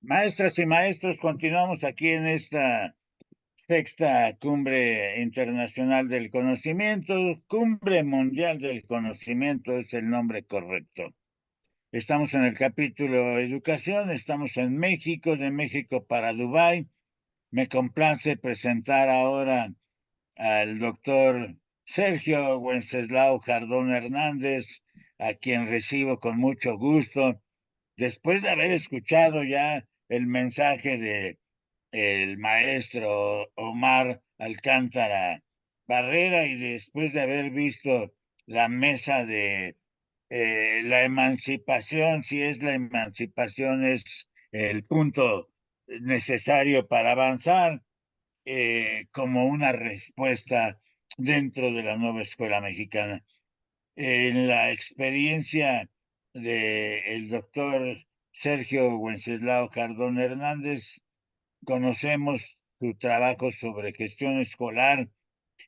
Maestras y maestros, continuamos aquí en esta sexta cumbre internacional del conocimiento, cumbre mundial del conocimiento es el nombre correcto. Estamos en el capítulo educación, estamos en México, de México para Dubái. Me complace presentar ahora al doctor Sergio Wenceslao Jardón Hernández, a quien recibo con mucho gusto, después de haber escuchado ya el mensaje de el maestro Omar Alcántara Barrera y después de haber visto la mesa de la emancipación, si es la emancipación es el punto necesario para avanzar, como una respuesta dentro de la nueva escuela mexicana. En la experiencia del doctor Sergio Wenceslao Cardón Hernández, conocemos su trabajo sobre gestión escolar,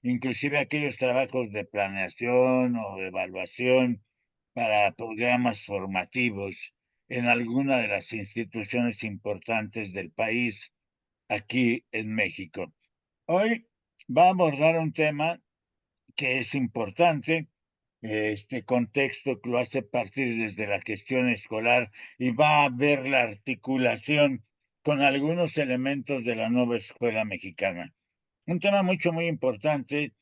inclusive aquellos trabajos de planeación o evaluación para programas formativos en alguna de las instituciones importantes del país aquí en México. Hoy va a abordar un tema que es importante, este contexto que lo hace partir desde la gestión escolar y va a ver la articulación con algunos elementos de la nueva escuela mexicana. Un tema muy importante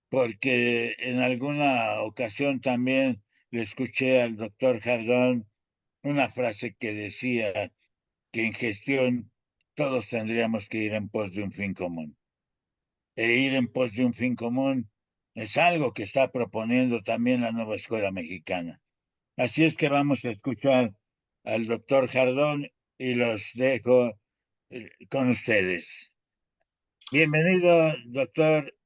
porque en alguna ocasión también le escuché al doctor Jardón una frase que decía que en gestión todos tendríamos que ir en pos de un fin común. E ir en pos de un fin común es algo que está proponiendo también la nueva escuela mexicana. Así es que vamos a escuchar al doctor Jardón y los dejo con ustedes. Bienvenido, doctor,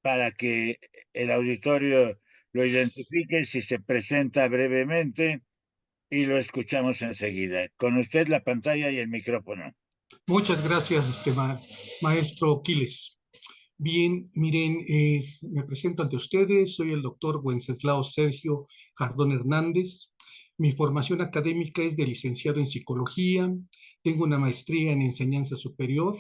para que el auditorio lo identifique, si se presenta brevemente y lo escuchamos enseguida. Con usted la pantalla y el micrófono. Muchas gracias, maestro Quiles. Bien, miren, me presento ante ustedes, soy el doctor Wenceslao Sergio Jardón Hernández. Mi formación académica es de licenciado en psicología, tengo una maestría en enseñanza superior,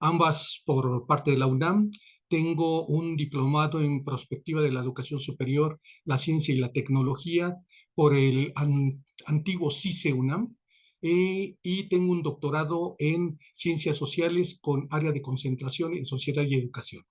ambas por parte de la UNAM. Tengo un diplomado en perspectiva de la educación superior, la ciencia y la tecnología por el antiguo CICE UNAM. Y tengo un doctorado en ciencias sociales con área de concentración en sociedad y educación,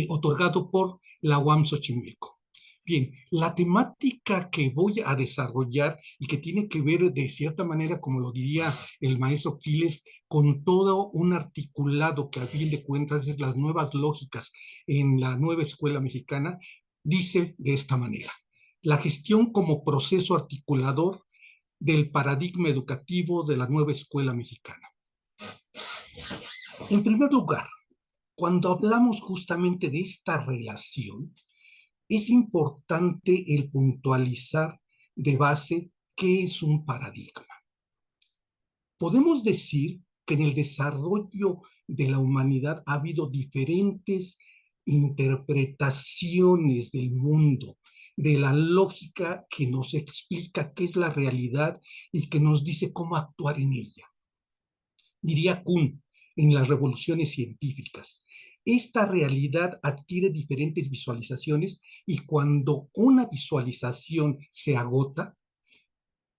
otorgado por la UAM Xochimilco. Bien, la temática que voy a desarrollar y que tiene que ver de cierta manera, como lo diría el maestro Quiles, con todo un articulado que a fin de cuentas es las nuevas lógicas en la nueva escuela mexicana, dice de esta manera: la gestión como proceso articulador del paradigma educativo de la nueva escuela mexicana. En primer lugar, cuando hablamos justamente de esta relación, es importante el puntualizar de base qué es un paradigma. Podemos decir que en el desarrollo de la humanidad ha habido diferentes interpretaciones del mundo, de la lógica que nos explica qué es la realidad y que nos dice cómo actuar en ella. Diría Kuhn en las revoluciones científicas: esta realidad adquiere diferentes visualizaciones y cuando una visualización se agota,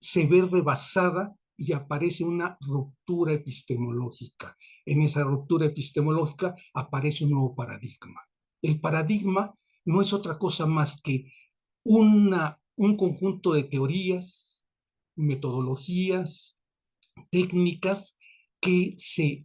se ve rebasada y aparece una ruptura epistemológica. En esa ruptura epistemológica aparece un nuevo paradigma. El paradigma no es otra cosa más que un conjunto de teorías, metodologías, técnicas que se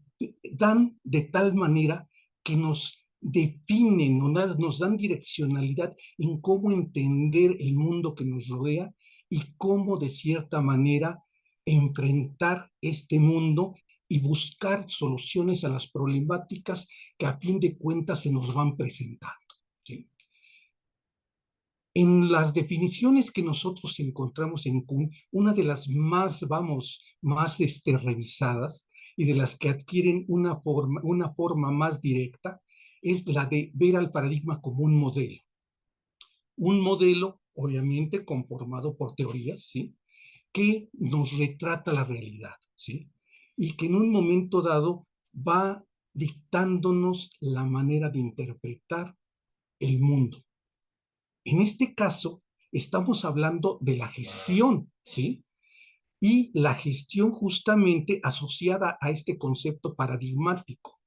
dan de tal manera que nos definen, nos dan direccionalidad en cómo entender el mundo que nos rodea y cómo de cierta manera enfrentar este mundo y buscar soluciones a las problemáticas que a fin de cuentas se nos van presentando. ¿Sí? En las definiciones que nosotros encontramos en Kuhn, una de las más revisadas y de las que adquieren una forma más directa es la de ver al paradigma como un modelo. Un modelo, obviamente, conformado por teorías, ¿sí?, que nos retrata la realidad, ¿sí? y que en un momento dado va dictándonos la manera de interpretar el mundo. En este caso, estamos hablando de la gestión, ¿sí? Y la gestión justamente asociada a este concepto paradigmático.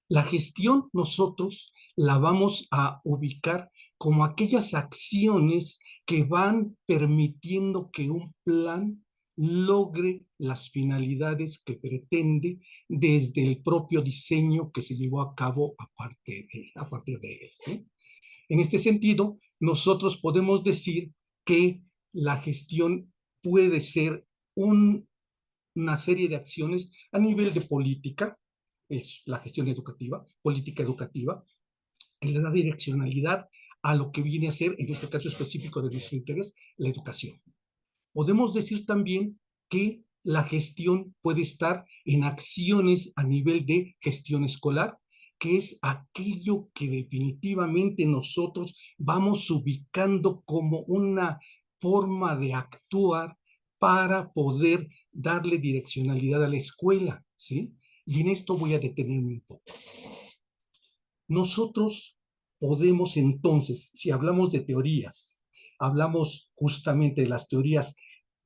La gestión nosotros la vamos a ubicar como aquellas acciones que van permitiendo que un plan logre las finalidades que pretende desde el propio diseño que se llevó a cabo a partir de él, ¿sí? En este sentido, nosotros podemos decir que la gestión puede ser una serie de acciones a nivel de política, es la gestión educativa, política educativa, que le da direccionalidad a lo que viene a ser, en este caso específico de nuestro interés, la educación. Podemos decir también que la gestión puede estar en acciones a nivel de gestión escolar, que es aquello que definitivamente nosotros vamos ubicando como una forma de actuar para poder darle direccionalidad a la escuela, ¿sí? Y en esto voy a detenerme un poco. Nosotros podemos entonces, si hablamos de teorías, hablamos justamente de las teorías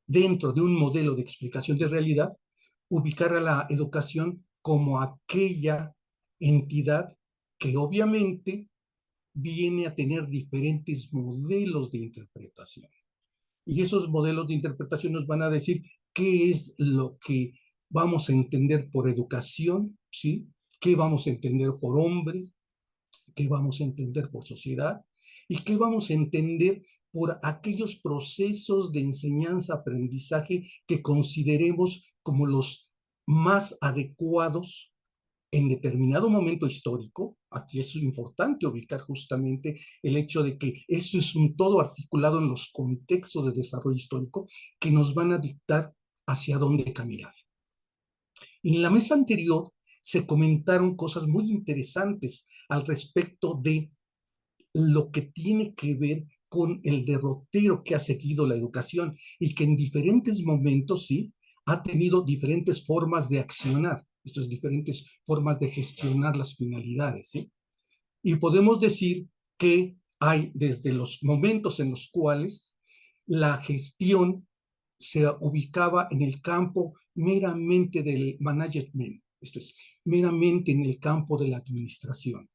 dentro de un modelo de explicación de realidad, ubicar a la educación como aquella entidad que obviamente viene a tener diferentes modelos de interpretación. Y esos modelos de interpretación nos van a decir qué es lo que vamos a entender por educación, ¿sí? ¿Qué vamos a entender por hombre? ¿Qué vamos a entender por sociedad? ¿Y qué vamos a entender por aquellos procesos de enseñanza-aprendizaje que consideremos como los más adecuados en determinado momento histórico? Aquí es importante ubicar justamente el hecho de que esto es un todo articulado en los contextos de desarrollo histórico que nos van a dictar hacia dónde caminar. En la mesa anterior se comentaron cosas muy interesantes al respecto de lo que tiene que ver con el derrotero que ha seguido la educación y que en diferentes momentos, sí, ha tenido diferentes formas de accionar, estas diferentes formas de gestionar las finalidades, ¿sí? Y podemos decir que hay desde los momentos en los cuales la gestión se ubicaba en el campo meramente del management, esto es, meramente en el campo de la administración,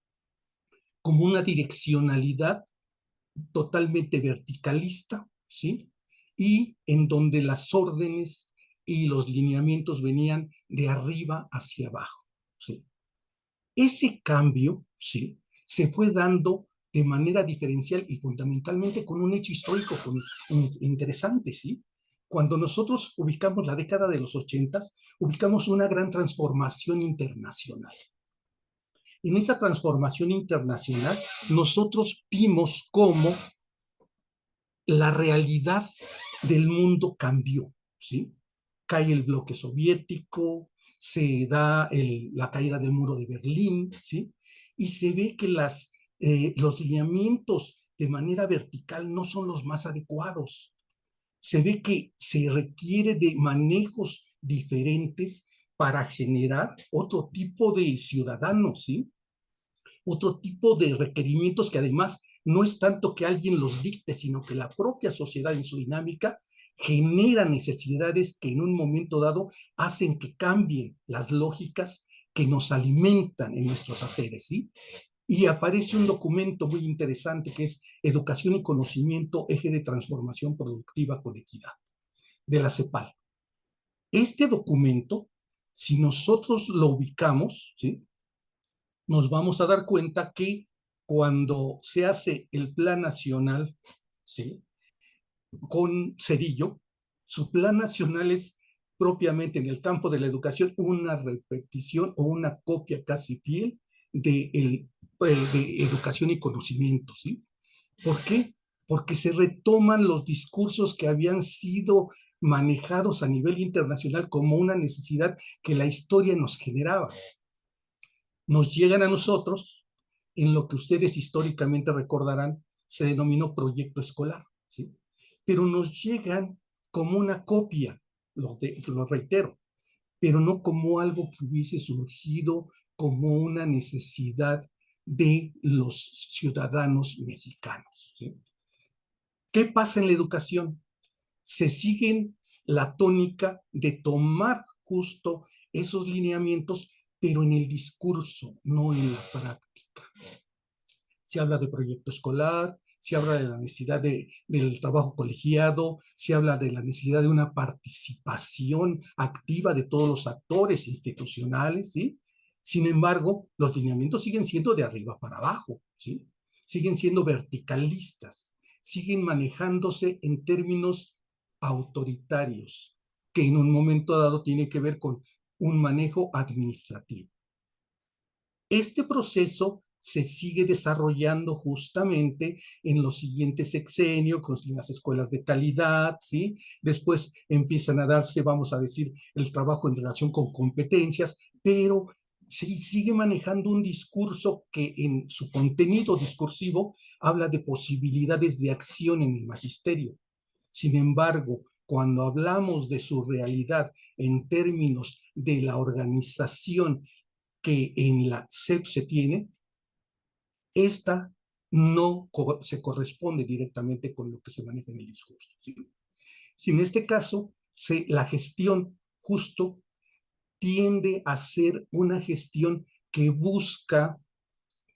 como una direccionalidad totalmente verticalista, ¿sí? Y en donde las órdenes y los lineamientos venían de arriba hacia abajo, ¿sí? Ese cambio, ¿sí? Se fue dando de manera diferencial y fundamentalmente con un hecho histórico interesante, ¿sí? Cuando nosotros ubicamos la década de los 80, ubicamos una gran transformación internacional. En esa transformación internacional, nosotros vimos cómo la realidad del mundo cambió, ¿sí? Cae el bloque soviético, se da la caída del muro de Berlín, ¿sí? Y se ve que los lineamientos de manera vertical no son los más adecuados. Se ve que se requiere de manejos diferentes para generar otro tipo de ciudadanos, ¿sí? Otro tipo de requerimientos que además no es tanto que alguien los dicte, sino que la propia sociedad en su dinámica genera necesidades que en un momento dado hacen que cambien las lógicas que nos alimentan en nuestros haceres, ¿sí? Y aparece un documento muy interesante que es Educación y Conocimiento, Eje de Transformación Productiva con Equidad, de la CEPAL. Este documento, si nosotros lo ubicamos, ¿sí?, nos vamos a dar cuenta que cuando se hace el plan nacional, ¿sí?, con Cedillo, su plan nacional es propiamente en el campo de la educación una repetición o una copia casi fiel de educación y conocimiento, ¿sí? ¿Por qué? Porque se retoman los discursos que habían sido manejados a nivel internacional como una necesidad que la historia nos generaba. Nos llegan a nosotros en lo que ustedes históricamente recordarán se denominó proyecto escolar, ¿sí? Pero nos llegan como una copia, lo reitero, pero no como algo que hubiese surgido como una necesidad de los ciudadanos mexicanos, ¿sí? ¿Qué pasa en la educación? Se siguen la tónica de tomar justo esos lineamientos, pero en el discurso, no en la práctica. Se habla de proyecto escolar, se habla de la necesidad del trabajo colegiado, se habla de la necesidad de una participación activa de todos los actores institucionales, ¿sí? Sin embargo, los lineamientos siguen siendo de arriba para abajo, ¿sí? Siguen siendo verticalistas, siguen manejándose en términos autoritarios, que en un momento dado tiene que ver con un manejo administrativo. Este proceso se sigue desarrollando justamente en los siguientes sexenios con las escuelas de calidad, ¿sí? Después empiezan a darse, vamos a decir, el trabajo en relación con competencias, pero se sigue manejando un discurso que en su contenido discursivo habla de posibilidades de acción en el magisterio. Sin embargo, cuando hablamos de su realidad en términos de la organización que en la SEP se tiene, esta no se corresponde directamente con lo que se maneja en el discurso, ¿sí? Y en este caso, la gestión justo tiende a ser una gestión que busca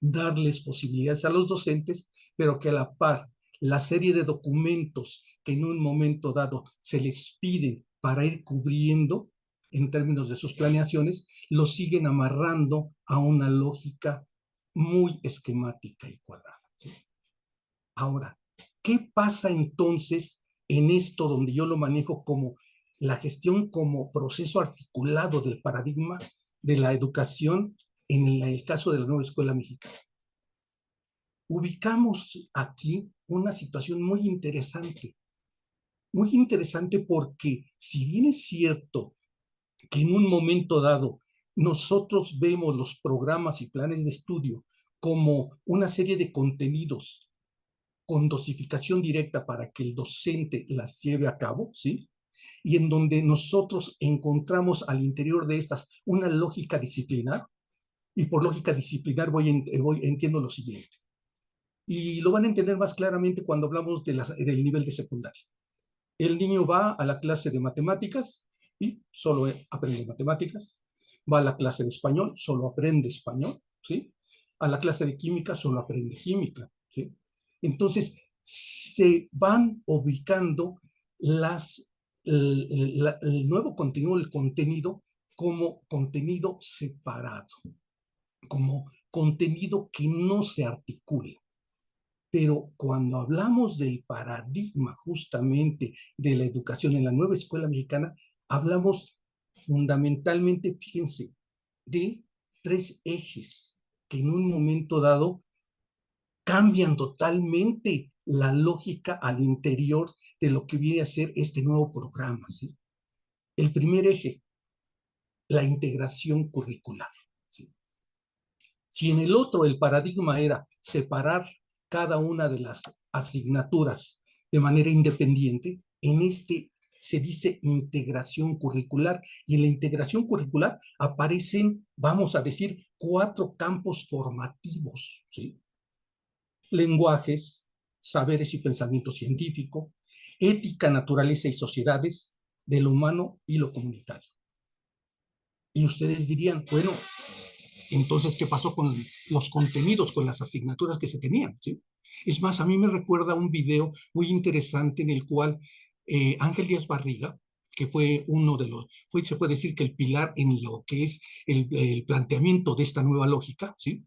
darles posibilidades a los docentes, pero que a la par la serie de documentos que en un momento dado se les piden para ir cubriendo en términos de sus planeaciones, lo siguen amarrando a una lógica muy esquemática y cuadrada, ¿sí? Ahora, ¿qué pasa entonces en esto donde yo lo manejo como la gestión como proceso articulado del paradigma de la educación en el caso de la nueva escuela mexicana? Ubicamos aquí una situación muy interesante porque si bien es cierto que en un momento dado nosotros vemos los programas y planes de estudio como una serie de contenidos con dosificación directa para que el docente las lleve a cabo, ¿sí? Y en donde nosotros encontramos al interior de estas una lógica disciplinar, y por lógica disciplinar entiendo lo siguiente. Y lo van a entender más claramente cuando hablamos del nivel de secundaria. El niño va a la clase de matemáticas y solo aprende matemáticas. Va a la clase de español, solo aprende español, ¿sí? A la clase de química, solo aprende química, ¿sí? Entonces, se van ubicando el nuevo contenido, el contenido como contenido separado, como contenido que no se articula. Pero cuando hablamos del paradigma justamente de la educación en la nueva escuela mexicana, hablamos fundamentalmente, fíjense, de tres ejes que en un momento dado cambian totalmente la lógica al interior de lo que viene a ser este nuevo programa, ¿sí? El primer eje, la integración curricular, ¿sí? Si en el otro el paradigma era separar cada una de las asignaturas de manera independiente, en este se dice integración curricular, y en la integración curricular aparecen, vamos a decir, 4 campos formativos, ¿sí? Lenguajes, saberes y pensamiento científico, ética, naturaleza y sociedades, de lo humano y lo comunitario. Y ustedes dirían, bueno, entonces, ¿qué pasó con los contenidos, con las asignaturas que se tenían? ¿Sí? Es más, a mí me recuerda un video muy interesante en el cual Ángel Díaz Barriga, que fue uno de los, se puede decir que el pilar en lo que es el planteamiento de esta nueva lógica, ¿sí?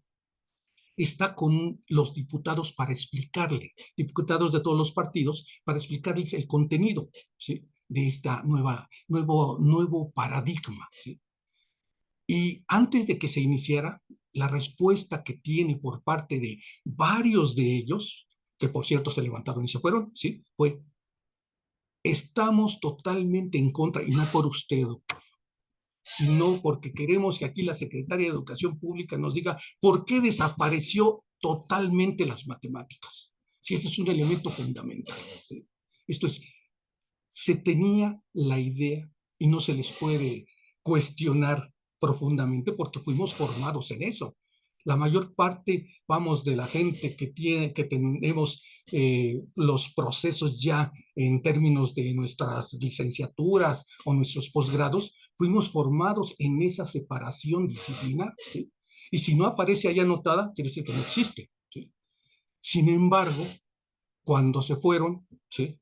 Está con los diputados para explicarle, diputados de todos los partidos, para explicarles el contenido, ¿sí? De esta nuevo paradigma, ¿sí? Y antes de que se iniciara, la respuesta que tiene por parte de varios de ellos, que por cierto se levantaron y se fueron, ¿sí? Fue, estamos totalmente en contra, y no por usted, sino porque queremos que aquí la Secretaría de Educación Pública nos diga por qué desapareció totalmente las matemáticas. Si ese es un elemento fundamental, ¿sí? Esto es, se tenía la idea, y no se les puede cuestionar profundamente porque fuimos formados en eso. La mayor parte, vamos, de la gente que tenemos los procesos ya en términos de nuestras licenciaturas o nuestros posgrados, fuimos formados en esa separación disciplinar, ¿sí? Y si no aparece ahí anotada, quiere decir que no existe, ¿sí? Sin embargo, cuando se fueron, ¿sí?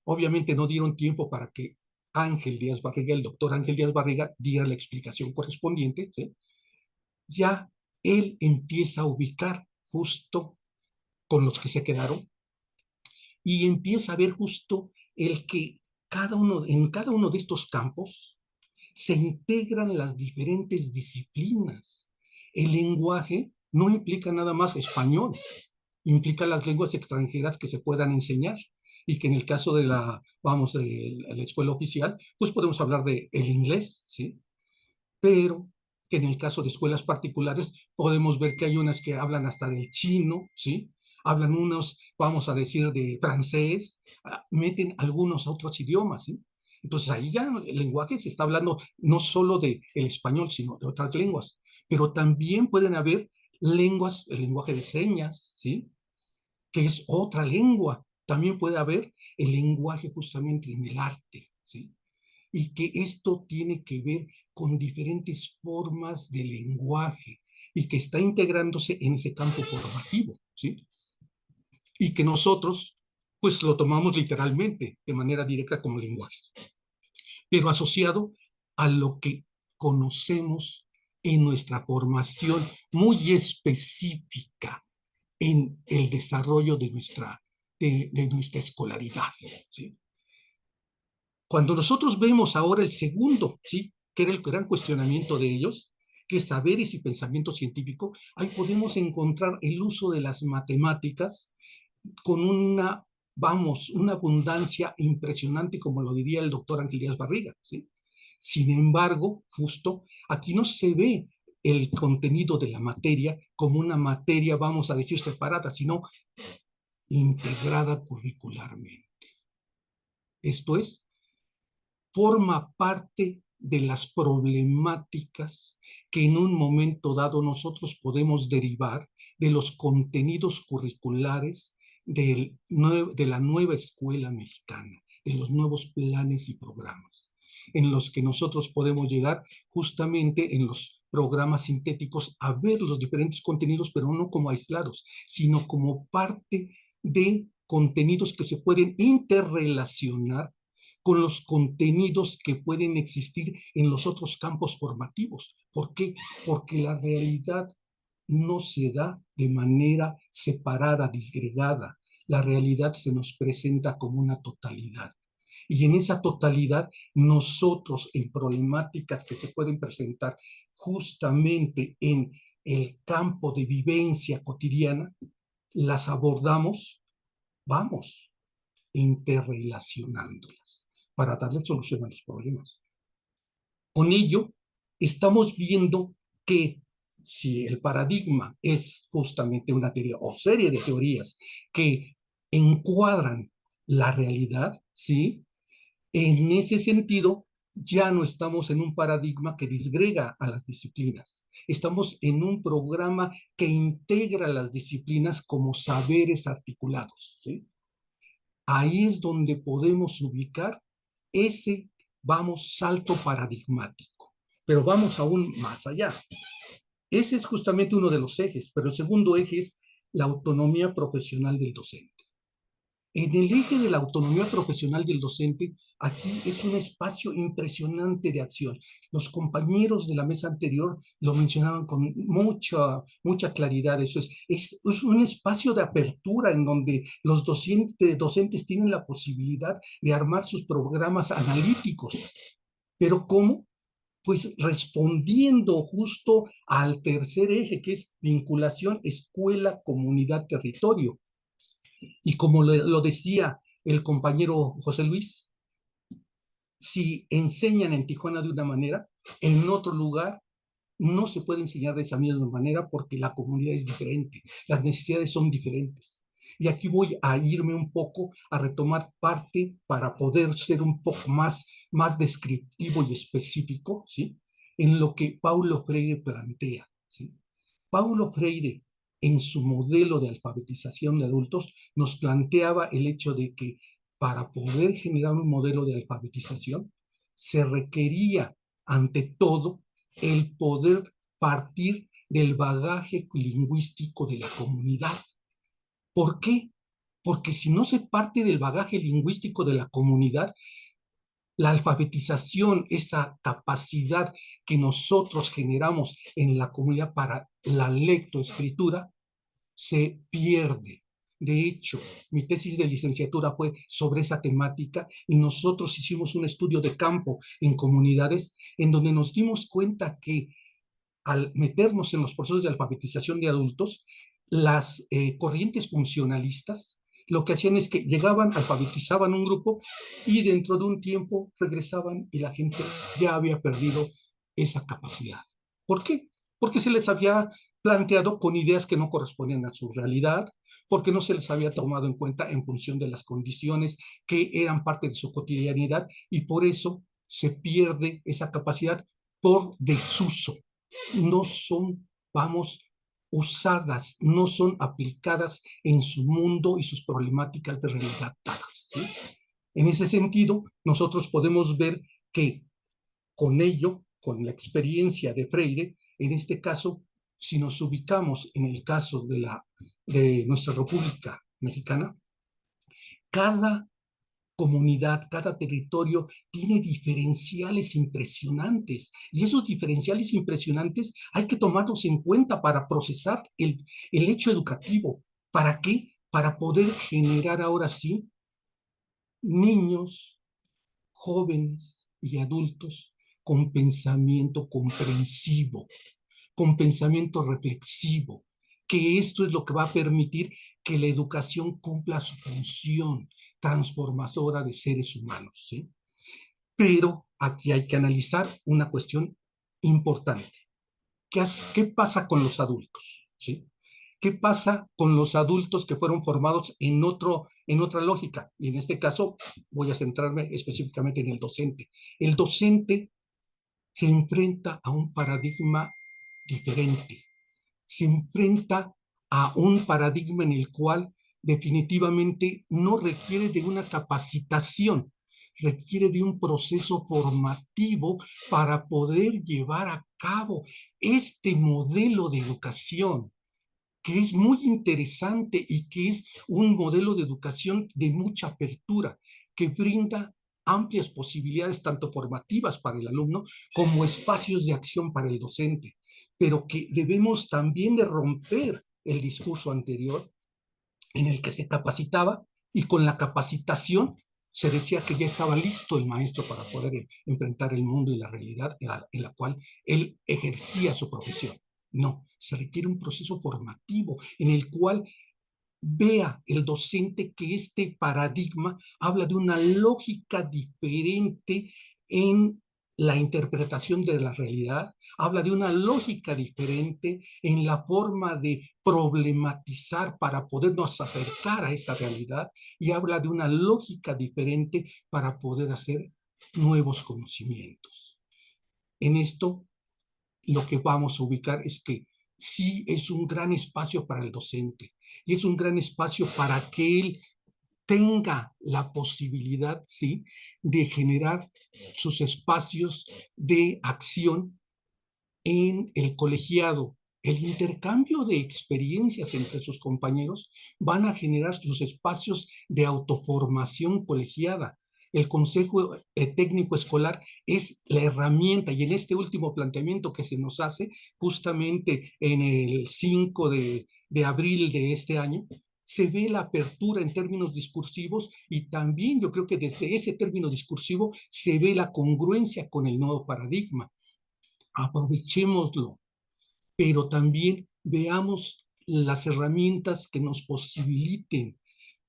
Obviamente no dieron tiempo para que Ángel Díaz Barriga, el doctor Ángel Díaz Barriga, diera la explicación correspondiente, ¿sí? Ya él empieza a ubicar justo con los que se quedaron y empieza a ver justo el que en cada uno de estos campos se integran las diferentes disciplinas. El lenguaje no implica nada más español, implica las lenguas extranjeras que se puedan enseñar y que en el caso de vamos, de la escuela oficial, pues podemos hablar de el inglés, ¿sí? Pero que en el caso de escuelas particulares podemos ver que hay unas que hablan hasta del chino, ¿sí? Hablan unos, vamos a decir, de francés, meten algunos otros idiomas, ¿sí? Entonces ahí ya el lenguaje se está hablando no solo del español, sino de otras lenguas, pero también pueden haber lenguas, el lenguaje de señas, ¿sí? Que es otra lengua. También puede haber el lenguaje justamente en el arte, ¿sí? Y que esto tiene que ver con diferentes formas de lenguaje y que está integrándose en ese campo formativo, ¿sí? Y que nosotros, pues lo tomamos literalmente, de manera directa como lenguaje, pero asociado a lo que conocemos en nuestra formación muy específica en el desarrollo de nuestra escolaridad, ¿sí? Cuando nosotros vemos ahora el segundo, ¿sí? Que era el gran cuestionamiento de ellos, que es saberes y pensamiento científico, ahí podemos encontrar el uso de las matemáticas con una abundancia impresionante, como lo diría el doctor Ángel Díaz Barriga, ¿sí? Sin embargo, justo aquí no se ve el contenido de la materia como una materia, vamos a decir, separada, sino integrada curricularmente. Esto es, forma parte de las problemáticas que en un momento dado nosotros podemos derivar de los contenidos curriculares de la nueva escuela mexicana, de los nuevos planes y programas, en los que nosotros podemos llegar justamente en los programas sintéticos a ver los diferentes contenidos, pero no como aislados, sino como parte de contenidos que se pueden interrelacionar con los contenidos que pueden existir en los otros campos formativos. ¿Por qué? Porque la realidad no se da de manera separada, disgregada. La realidad se nos presenta como una totalidad. Y en esa totalidad, nosotros en problemáticas que se pueden presentar justamente en el campo de vivencia cotidiana, las abordamos, vamos, interrelacionándolas para darle solución a los problemas. Con ello, estamos viendo que si el paradigma es justamente una teoría o serie de teorías que encuadran la realidad, ¿sí? En ese sentido, ya no estamos en un paradigma que disgrega a las disciplinas. Estamos en un programa que integra las disciplinas como saberes articulados, ¿sí? Ahí es donde podemos ubicar ese, vamos, salto paradigmático. Pero vamos aún más allá. Ese es justamente uno de los ejes, pero el segundo eje es la autonomía profesional del docente. En el eje de la autonomía profesional del docente, aquí es un espacio impresionante de acción. Los compañeros de la mesa anterior lo mencionaban con mucha claridad. Eso es un espacio de apertura en donde los docentes tienen la posibilidad de armar sus programas analíticos. ¿Pero cómo? Pues respondiendo justo al tercer eje, que es vinculación escuela, comunidad, territorio. Y como lo decía el compañero José Luis, si enseñan en Tijuana de una manera, en otro lugar no se puede enseñar de esa misma manera porque la comunidad es diferente, las necesidades son diferentes. Y aquí voy a irme un poco a retomar parte para poder ser un poco más descriptivo y específico, ¿sí? En lo que Paulo Freire plantea, ¿sí? Paulo Freire, en su modelo de alfabetización de adultos, nos planteaba el hecho de que para poder generar un modelo de alfabetización, se requería, ante todo, el poder partir del bagaje lingüístico de la comunidad. ¿Por qué? Porque si no se parte del bagaje lingüístico de la comunidad, la alfabetización, esa capacidad que nosotros generamos en la comunidad para la lectoescritura, se pierde. De hecho, mi tesis de licenciatura fue sobre esa temática y nosotros hicimos un estudio de campo en comunidades en donde nos dimos cuenta que al meternos en los procesos de alfabetización de adultos, las corrientes funcionalistas lo que hacían es que llegaban, alfabetizaban un grupo y dentro de un tiempo regresaban y la gente ya había perdido esa capacidad. ¿Por qué? Porque se les había planteado con ideas que no correspondían a su realidad, porque no se les había tomado en cuenta en función de las condiciones que eran parte de su cotidianidad y por eso se pierde esa capacidad por desuso. No son, vamos, usadas, no son aplicadas en su mundo y sus problemáticas de realidad dadas, ¿sí? En ese sentido, nosotros podemos ver que con ello, con la experiencia de Freire, en este caso, si nos ubicamos en el caso de nuestra República Mexicana, cada comunidad, cada territorio tiene diferenciales impresionantes y esos diferenciales impresionantes hay que tomarlos en cuenta para procesar el hecho educativo. ¿Para qué? Para poder generar ahora sí niños, jóvenes y adultos con pensamiento comprensivo, con pensamiento reflexivo, que esto es lo que va a permitir que la educación cumpla su función transformadora de seres humanos, ¿sí? Pero aquí hay que analizar una cuestión importante. ¿Qué pasa con los adultos? ¿Sí? ¿Qué pasa con los adultos que fueron formados en otra lógica? Y en este caso voy a centrarme específicamente en el docente. El docente se enfrenta a un paradigma diferente, se enfrenta a un paradigma en el cual definitivamente no requiere de una capacitación, requiere de un proceso formativo para poder llevar a cabo este modelo de educación, que es muy interesante y que es un modelo de educación de mucha apertura, que brinda amplias posibilidades tanto formativas para el alumno como espacios de acción para el docente, pero que debemos también de romper el discurso anterior en el que se capacitaba y con la capacitación se decía que ya estaba listo el maestro para poder enfrentar el mundo y la realidad en la cual él ejercía su profesión. No, se requiere un proceso formativo en el cual vea el docente que este paradigma habla de una lógica diferente en la interpretación de la realidad, habla de una lógica diferente en la forma de problematizar para podernos acercar a esa realidad y habla de una lógica diferente para poder hacer nuevos conocimientos. En esto lo que vamos a ubicar es que sí es un gran espacio para el docente y es un gran espacio para que él tenga la posibilidad, sí, de generar sus espacios de acción en el colegiado. El intercambio de experiencias entre sus compañeros van a generar sus espacios de autoformación colegiada. El Consejo Técnico Escolar es la herramienta y en este último planteamiento que se nos hace justamente en el 5 de abril de este año, se ve la apertura en términos discursivos y también yo creo que desde ese término discursivo se ve la congruencia con el nuevo paradigma. Aprovechémoslo, pero también veamos las herramientas que nos posibiliten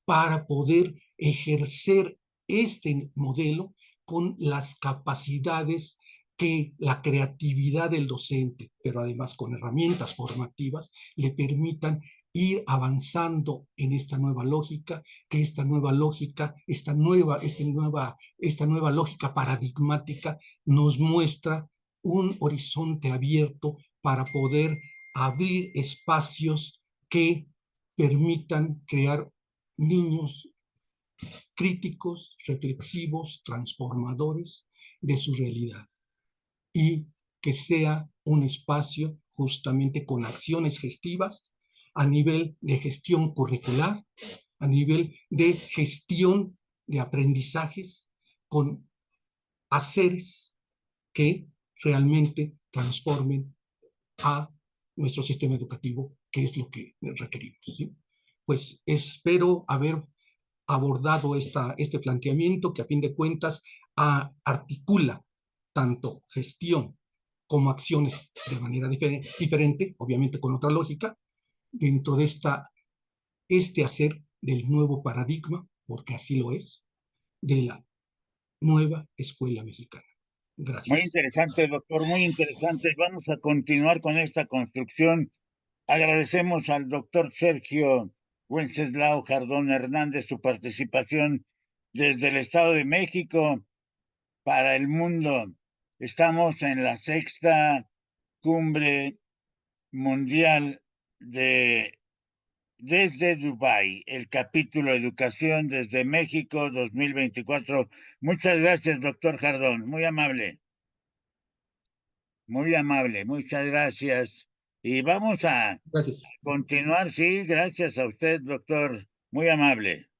para poder ejercer este modelo con las capacidades que la creatividad del docente, pero además con herramientas formativas, le permitan ir avanzando en esta nueva lógica, que esta nueva lógica paradigmática nos muestra un horizonte abierto para poder abrir espacios que permitan crear niños críticos, reflexivos, transformadores de su realidad, y que sea un espacio justamente con acciones gestivas a nivel de gestión curricular, a nivel de gestión de aprendizajes, con haceres que realmente transformen a nuestro sistema educativo, que es lo que requerimos, ¿sí? Pues espero haber abordado este planteamiento que a fin de cuentas articula tanto gestión como acciones de manera diferente, obviamente con otra lógica, dentro de este hacer del nuevo paradigma, porque así lo es, de la nueva escuela mexicana. Muy Gracias. interesante, doctor, muy interesante. Vamos a continuar con esta construcción. Agradecemos al doctor Sergio Wenceslao Jardón Hernández su participación desde el Estado de México para el mundo. Estamos en la sexta cumbre mundial desde Dubái, el capítulo Educación desde México 2024. Muchas gracias, doctor Jardón, muy amable. Muy amable, muchas gracias. Y vamos a Gracias. continuar, sí, gracias a usted, doctor, muy amable.